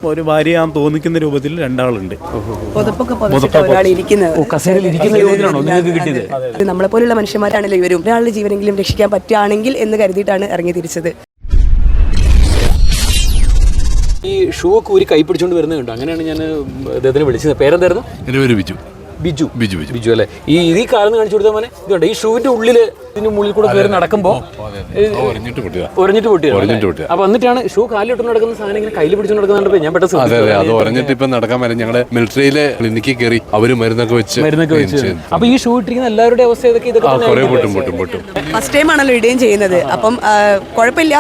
ഒരു ഭാര്യയാൻ തോന്നിക്കുന്ന രൂപത്തിൽ രണ്ടാളുണ്ട്. നമ്മളെ പോലുള്ള മനുഷ്യന്മാരാണല്ലോ ഇവരും. ഒരാളുടെ ജീവനെങ്കിലും രക്ഷിക്കാൻ പറ്റുകയാണെങ്കിൽ എന്ന് കരുതിയിട്ടാണ് ഇറങ്ങി തിരിച്ചത്. ഈ ഷൂ ഒക്കെ ഒരു കൈ പിടിച്ചോണ്ട് വരുന്നുണ്ട്. അങ്ങനെയാണ് ഞാൻ അദ്ദേഹത്തിന് വിളിച്ചത്. പേരെന്തായിരുന്നു? എൻ്റെ പേര് ബിജു. ബിജു ബിജു ബിജു ബിജു അല്ലേ? ഈ കാലം കാണിച്ചു കൊടുത്താൽ മോനെ ഇതുണ്ട്. ഈ ഷൂവിന്റെ ഉള്ളില് ഇതിന്റെ മുകളിൽ കൂടെ കയറി നടക്കുമ്പോൾ ഒരഞ്ഞിട്ട് പൊട്ടിയ. അപ്പൊ എന്നിട്ടാണ് ഷൂ കാലിട്ട് നടക്കുന്ന സാധനം ഇങ്ങനെ കയ്യിൽ പിടിച്ചോണ്ട് നടക്കുന്നുണ്ട്. ഞാൻ പെട്ടെന്ന് അത് ഒരഞ്ഞിട്ട് ഇപ്പൊ നടക്കാൻ പറ്റും. ഞങ്ങള് മിലിറ്ററിയിലെ ക്ലിനിക്കിൽ കയറി അവര് മരുന്നൊക്കെ വെച്ച്. അപ്പൊ ഈ ഷൂ ഇട്ടിരിക്കുന്ന എല്ലാവരുടെ അവസ്ഥ ഇതൊക്കെ പൊട്ടും. ഫസ്റ്റ് ടൈം ആണല്ലോ ഇടുകയും ചെയ്യുന്നത്. അപ്പം കുഴപ്പമില്ല.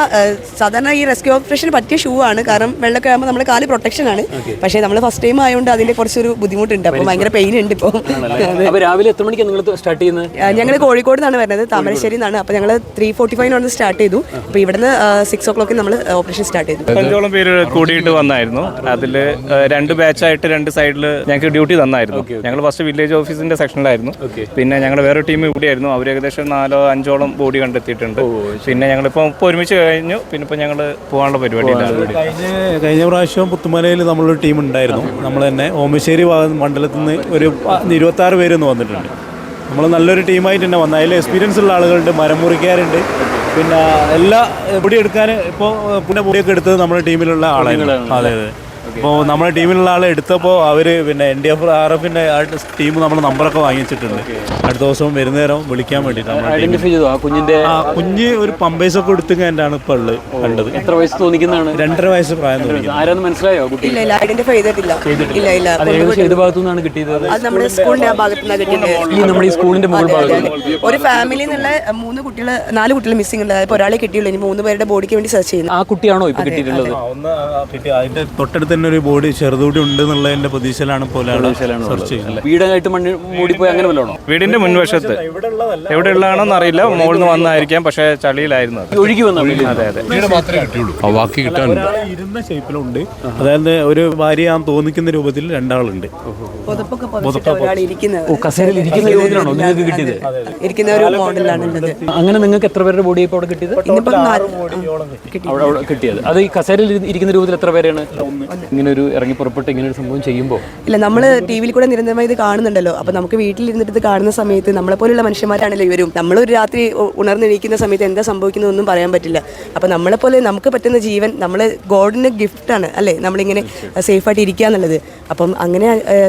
സാധാരണ ഈ റെസ്ക്യൂ ഓപ്പറേഷൻ പറ്റിയ ഷൂ ആണ്. കാരണം വെള്ളമൊക്കെ ആകുമ്പോൾ നമ്മുടെ കാല് പ്രൊട്ടക്ഷൻ ആണ്. പക്ഷേ നമ്മൾ ഫസ്റ്റ് ടൈം ആയതുകൊണ്ട് അതിന്റെ കുറച്ചൊരു ബുദ്ധിമുട്ടുണ്ട്. അപ്പം ഭയങ്കര പെയിൻ ഉണ്ട് ഇപ്പോൾ. രാവിലെ എത്ര മണിക്കാണ് നിങ്ങൾ സ്റ്റാർട്ട് ചെയ്യുന്നത്? ഞങ്ങൾ കോഴിക്കോട് നിന്നാണ് വരുന്നത്, താമരശ്ശേരി നിന്നാണ്. അപ്പോൾ ഞങ്ങൾ 3:45 സ്റ്റാർട്ട് ചെയ്തു. അപ്പോൾ ഇവിടുന്ന് 6 o'clock നമ്മൾ ഓപ്പറേഷൻ സ്റ്റാർട്ട് ചെയ്തു. 5ഓളം പേര് കൂടിയിട്ട് വന്നായിരുന്നു. അതിൽ 2 ബാച്ചായിട്ട് 2 സൈഡിൽ ഞങ്ങൾക്ക് ഡ്യൂട്ടി തന്നായിരുന്നു. ഞങ്ങൾ ഫസ്റ്റ് വില്ലേജ് ഓഫീസിന്റെ സെക്ഷനിലായിരുന്നു. പിന്നെ ഞങ്ങളുടെ വേറെ ടീം ഇവിടെയായിരുന്നു. അവർ ഏകദേശം 4-5ഓളം ബോഡി കണ്ടെത്തിയിട്ടുണ്ട്. പിന്നെ ഞങ്ങളിപ്പോൾ ഒരുമിച്ച് കഴിഞ്ഞു. പിന്നെ ഇപ്പോൾ ഞങ്ങൾ പോകാനുള്ള പരിപാടിയിലാണ്. കഴിഞ്ഞ പ്രാവശ്യം പുത്തുമലയിൽ നമ്മളൊരു ടീം ഉണ്ടായിരുന്നു. നമ്മൾ തന്നെ ഓമശ്ശേരി മണ്ഡലത്തിൽ നിന്ന് ഒരു 26 പേരൊന്ന് വന്നിട്ടുണ്ട്. നമ്മൾ നല്ലൊരു ടീമായിട്ട് തന്നെ വന്നത്. അതിൽ എക്സ്പീരിയൻസ് ഉള്ള ആളുകളുണ്ട്, മരം മുറിക്കാരുണ്ട്, പിന്നെ എല്ലാ പൊടി എടുക്കാൻ ഇപ്പോൾ പിന്നെ പൊടിയൊക്കെ എടുത്തത് നമ്മുടെ ടീമിലുള്ള ആളായിരുന്നു. അതെ. അപ്പോൾ നമ്മുടെ ടീമിലുള്ള ആളെ എടുത്തപ്പോൾ അവർ പിന്നെ NDF RFന്റെ ടീം നമ്മുടെ നമ്പറൊക്കെ വാങ്ങിച്ചിട്ടുണ്ട്. അടുത്ത ദിവസവും വരുന്നേരം വിളിക്കാൻ വേണ്ടിയിട്ട്. കുഞ്ഞ് ഒരു പമ്പേഴ്സൊക്കെ എടുത്തുകൊണ്ടാണ് ഇപ്പോൾ ഉള്ളത് കണ്ടത്. എത്ര വയസ്സ് തോന്നിക്കുന്നതാണ്? 2.5 വയസ്സ് പ്രായം തോന്നിക്കുന്നത്. ആരാന്ന് മനസ്സിലായോ? ഇല്ല, ഐഡന്റിഫൈ ചെയ്തിട്ടില്ല. ഇല്ല. ഏത് ഭാഗത്തുനിന്നാണ് കിട്ടിയത്? അത് നമ്മുടെ സ്കൂളിന്റെ ആ ഭാഗത്തുനിന്നാണ് കിട്ടിയത്. നമ്മുടെ ഈ സ്കൂളിന്റെ മുകൾ ഭാഗത്ത് ഒരു ഫാമിലിയിൽ നിന്നുള്ള 4 കുട്ടികൾ മിസ്സിംഗ് ഉണ്ട്. അപ്പോൾ ഒരാളെ കിട്ടിയുള്ളൂ. ഇനി 3 പേരുടെ ബോഡിക്ക് വേണ്ടി സെർച്ച് ചെയ്യുന്നു. ആ കുട്ടിയാണോ ഇപ്പൊ കിട്ടിയിട്ടുള്ളത്? അതിന്റെ തൊട്ടടുത്ത് തന്നെ ഒരു ബോഡി ചെറുതൂടി ഉണ്ട് എന്നുള്ളതിന്റെ പ്രതീക്ഷയിലാണ് സെർച്ച് ചെയ്യുന്നത്. വീടായിട്ട് മണ്ണ് മൂടിപ്പോയി അങ്ങനെ വല്ലതാണോ? വീടിന്റെ മുൻവശത്ത് എവിടെ ഉള്ളതാണെന്ന് അറിയില്ല. മുകളിൽ നിന്ന് വന്നായിരിക്കാം. പക്ഷെ ചളിയിലായിരുന്നു ഒഴുകി വന്നു. അതെ. ബാക്കി കിട്ടാനുണ്ട്. ഇരുന്ന ഷേപ്പിലുണ്ട്. അതായത് ഒരു ഭാര്യയാൻ തോന്നിക്കുന്ന രൂപത്തിൽ രണ്ടാളുണ്ട്. ഇരിക്കുന്ന ഒരു മോഡലാണ്. അങ്ങനെ നിങ്ങൾക്ക് എത്ര പേരുടെ ബോഡി ഇപ്പോൾ അവിടെ കിട്ടിയത്? അവിടെ കിട്ടിയത് അത് ഈ കസേരയിൽ ഇരിക്കുന്ന രൂപത്തിൽ എത്ര പേരാണ്? ഇങ്ങനെ ഒരു ഇറങ്ങി പുറപ്പെട്ട് ഇങ്ങനെ ഒരു സംഭവം ചെയ്യുമ്പോൾ ഇല്ല, നമ്മൾ ടി-വിയിൽ കൂടെ നിരന്തരമായി ഇത് കാണുന്നുണ്ടല്ലോ. അപ്പൊ നമുക്ക് വീട്ടിലിരുന്നിട്ട് ഇത് കാണുന്ന സമയത്ത് നമ്മളെ പോലുള്ള മനുഷ്യന്മാരാണല്ലോ ഇവരും. നമ്മളൊരു രാത്രി ഉണർന്നിരിക്കുന്ന സമയത്ത് എന്താ സംഭവിക്കുന്നതൊന്നും പറയാൻ പറ്റില്ല. അപ്പൊ നമ്മളെ പോലെ നമുക്ക് പറ്റുന്ന ജീവൻ നമ്മള് ഗോഡിന്റെ ഗിഫ്റ്റാണ് അല്ലേ, നമ്മളിങ്ങനെ സേഫായിട്ട് ഇരിക്കുക എന്നുള്ളത്. അപ്പം അങ്ങനെ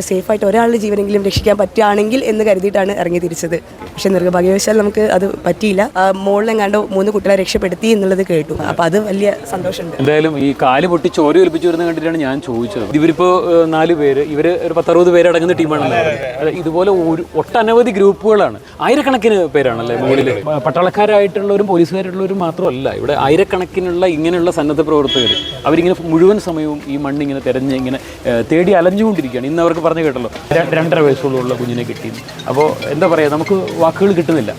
സേഫായിട്ട് ഒരാളുടെ ജീവനെങ്കിലും രക്ഷിക്കാൻ പറ്റുകയാണെങ്കിൽ എന്ന് കരുതിയിട്ടാണ് ഇറങ്ങി തിരിച്ചത്. പക്ഷെ നിർഭാഗ്യവശാൽ നമുക്ക് അത് പറ്റിയില്ല. മുകളിലെങ്ങാണ്ട് 3 കുട്ടികളെ രക്ഷപ്പെടുത്തി എന്നുള്ളത് കേട്ടു. അപ്പൊ അത് വലിയ സന്തോഷമുണ്ട്. എന്തായാലും ഈ കാല് പൊട്ടി ചോര ഒലിപ്പിച്ചു വരുന്ന കണ്ടിട്ടാണ് ഞാൻ ചോദിച്ചത്. ഇവരിപ്പോ 4 പേര്, ഇവര് ഒരു 10-60 പേര് അടങ്ങുന്ന ടീമാണല്ലോ. ഇതുപോലെ ഒട്ടനവധി ഗ്രൂപ്പുകളാണ്. ആയിരക്കണക്കിന് പേരാണല്ലേ മുകളിൽ. പട്ടാളക്കാരായിട്ടുള്ളവരും പോലീസുകാരായിട്ടുള്ളവരും മാത്രമല്ല, ഇവിടെ ആയിരക്കണക്കിനുള്ള ഇങ്ങനെയുള്ള സന്നദ്ധ പ്രവർത്തകർ. അവരിങ്ങനെ മുഴുവൻ സമയവും ഈ മണ്ണിങ്ങനെ തെരഞ്ഞ് ഇങ്ങനെ തേടി അലഞ്ഞുകൊണ്ടിരിക്കുകയാണ്. ഇന്ന് അവർക്ക് പറഞ്ഞു കേട്ടല്ലോ 2.5 വയസ്സുള്ള കുഞ്ഞിനെ കിട്ടി. അപ്പോൾ എന്താ പറയുക, നമുക്ക് വാക്കുകൾ കിട്ടുന്നില്ല.